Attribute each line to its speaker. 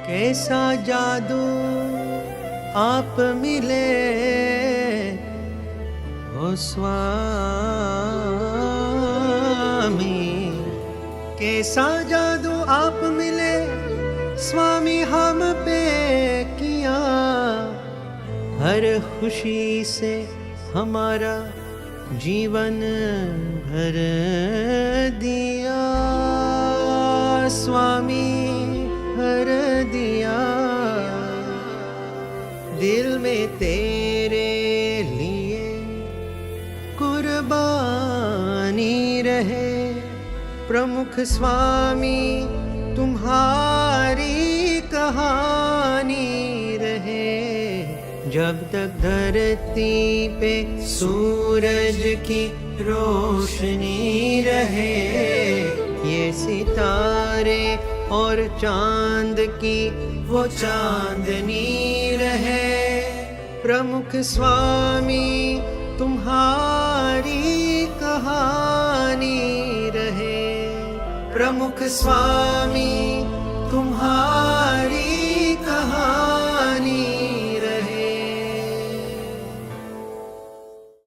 Speaker 1: कैसा जादू आप मिले हो स्वामी, कैसा जादू आप मिले स्वामी हम पे किया, हर खुशी से हमारा जीवन भर दिया स्वामी, भर दिया। दिल में तेरे लिए कुर्बानी रहे प्रमुख स्वामी, तुम्हारी कहानी रहे। जब तक धरती पे सूरज की रोशनी रहे, ये सितारे और चांद की वो चांदनी रहे। प्रमुख स्वामी तुम्हारी कहानी रहे, प्रमुख स्वामी तुम्हारी